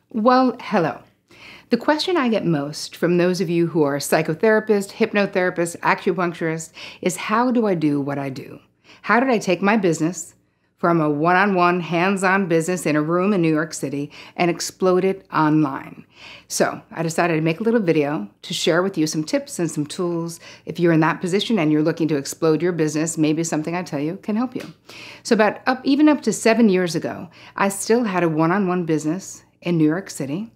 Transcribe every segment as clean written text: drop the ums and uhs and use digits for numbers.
Well, hello. The question I get most from those of you who are psychotherapists, hypnotherapists, acupuncturists is how do I do what I do? How did I take my business from a one-on-one, hands-on business in a room in New York City and explode it online? So I decided to make a little video to share with you some tips and some tools. If you're in that position and you're looking to explode your business, maybe something I tell you can help you. So even up to 7 years ago, I still had a one-on-one business in New York City.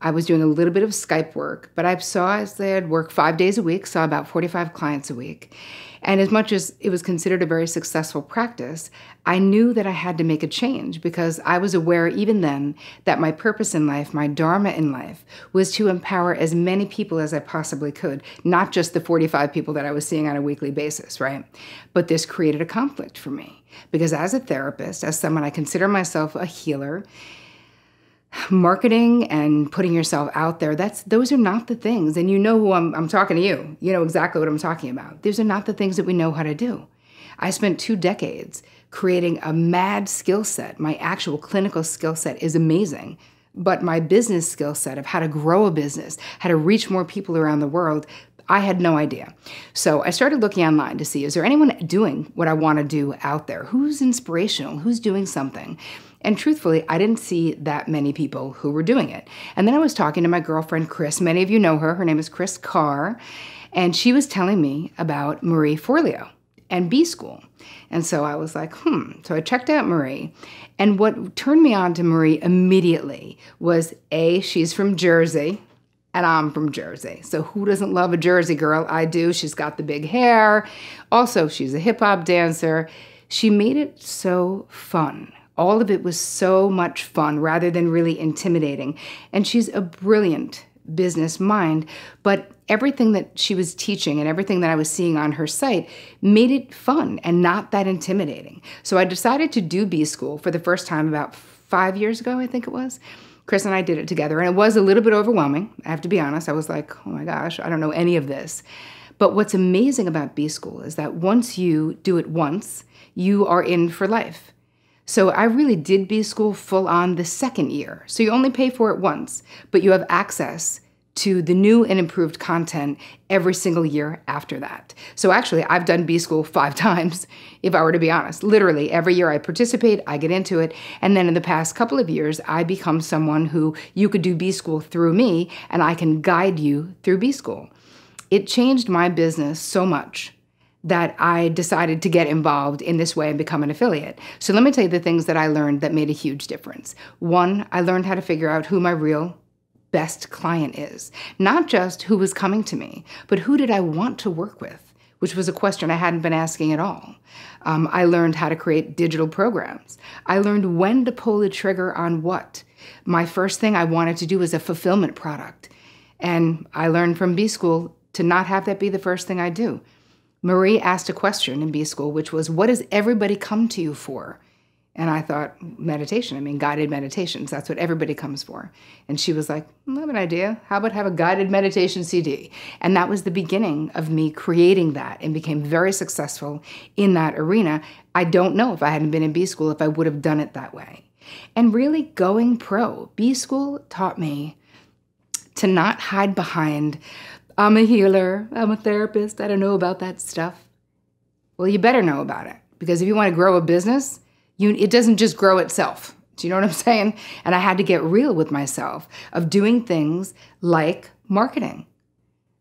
I was doing a little bit of Skype work, but I said work 5 days a week, saw about 45 clients a week. And as much as it was considered a very successful practice, I knew that I had to make a change because I was aware even then that my purpose in life, my dharma in life, was to empower as many people as I possibly could, not just the 45 people that I was seeing on a weekly basis, right? But this created a conflict for me because as a therapist, as someone I consider myself a healer, marketing and putting yourself out there, those are not the things. And you know who I'm talking to you. You know exactly what I'm talking about. Those are not the things that we know how to do. I spent 2 decades creating a mad skill set. My actual clinical skill set is amazing. But my business skill set of how to grow a business, how to reach more people around the world, I had no idea. So I started looking online to see, is there anyone doing what I want to do out there? Who's inspirational? Who's doing something? And truthfully, I didn't see that many people who were doing it. And then I was talking to my girlfriend, Chris. Many of you know her. Her name is Chris Carr. And she was telling me about Marie Forleo and B School. And so I was like, So I checked out Marie. And what turned me on to Marie immediately was A, she's from Jersey. And I'm from Jersey. So who doesn't love a Jersey girl? I do. She's got the big hair. Also, she's a hip hop dancer. She made it so fun. All of it was so much fun rather than really intimidating. And she's a brilliant business mind, but everything that she was teaching and everything that I was seeing on her site made it fun and not that intimidating. So I decided to do B School for the first time about 5 years ago, I think it was. Chris and I did it together, and it was a little bit overwhelming. I have to be honest. I was like, oh my gosh, I don't know any of this. But what's amazing about B School is that once you do it once, you are in for life. So I really did B School full on the second year. So you only pay for it once, but you have access to the new and improved content every single year after that. So actually, I've done B School 5 times, if I were to be honest. Literally, every year I participate, I get into it, and then in the past couple of years, I become someone who you could do B School through me, and I can guide you through B School. It changed my business so much that I decided to get involved in this way and become an affiliate. So let me tell you the things that I learned that made a huge difference. 1, I learned how to figure out who my real best client is. Not just who was coming to me, but who did I want to work with, which was a question I hadn't been asking at all. I learned how to create digital programs. I learned when to pull the trigger on what. My first thing I wanted to do was a fulfillment product. And I learned from B School to not have that be the first thing I do. Marie asked a question in B School, which was, what does everybody come to you for? And I thought, meditation. Guided meditations. That's what everybody comes for. And she was like, I have an idea. How about have a guided meditation CD? And that was the beginning of me creating that and became very successful in that arena. I don't know if I hadn't been in B School if I would have done it that way. And really going pro. B School taught me to not hide behind, I'm a healer, I'm a therapist, I don't know about that stuff. Well, you better know about it, because if you want to grow a business, it doesn't just grow itself. Do you know what I'm saying? And I had to get real with myself of doing things like marketing.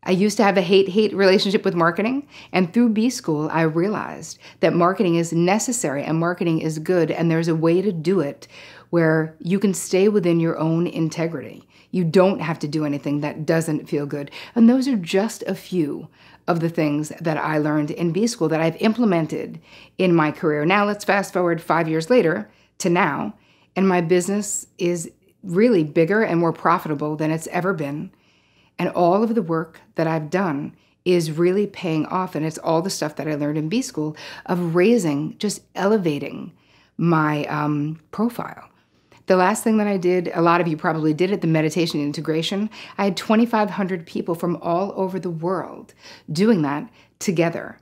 I used to have a hate-hate relationship with marketing, and through B School, I realized that marketing is necessary and marketing is good, and there's a way to do it where you can stay within your own integrity. You don't have to do anything that doesn't feel good. And those are just a few of the things that I learned in B School that I've implemented in my career. Now let's fast forward 5 years later to now, and my business is really bigger and more profitable than it's ever been. And all of the work that I've done is really paying off. And it's all the stuff that I learned in B School of raising, just elevating my profile. The last thing that I did, a lot of you probably did it, the meditation integration. I had 2,500 people from all over the world doing that together.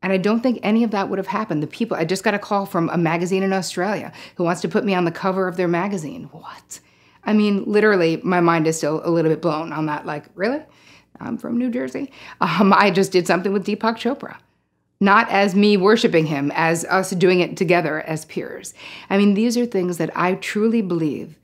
And I don't think any of that would have happened. I just got a call from a magazine in Australia who wants to put me on the cover of their magazine. What? I mean, literally, my mind is still a little bit blown on that. Like, really? I'm from New Jersey. I just did something with Deepak Chopra. Not as me worshiping him, as us doing it together as peers. I mean, these are things that I truly believe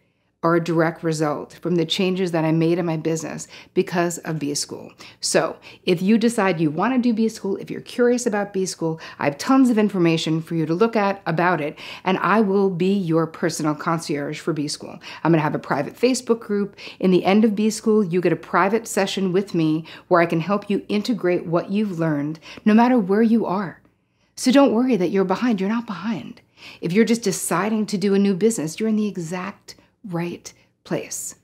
are a direct result from the changes that I made in my business because of B-School. So if you decide you want to do B-School, if you're curious about B-School, I have tons of information for you to look at about it, and I will be your personal concierge for B-School. I'm going to have a private Facebook group. In the end of B-School, you get a private session with me where I can help you integrate what you've learned no matter where you are. So don't worry that you're behind. You're not behind. If you're just deciding to do a new business, you're in the exact right place.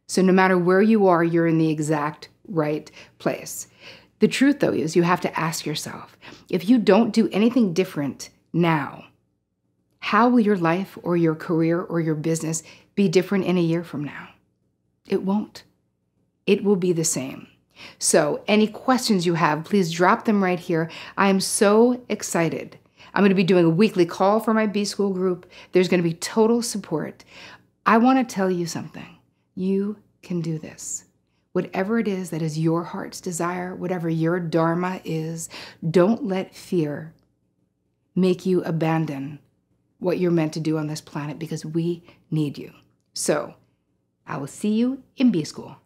So no matter where you are, you're in the exact right place. The truth, though, is you have to ask yourself, if you don't do anything different now, how will your life or your career or your business be different in a year from now? It won't. It will be the same. So any questions you have, please drop them right here. I am so excited. I'm going to be doing a weekly call for my B-School group. There's going to be total support. I want to tell you something. You can do this. Whatever it is that is your heart's desire, whatever your dharma is, don't let fear make you abandon what you're meant to do on this planet, because we need you. So I will see you in B-School.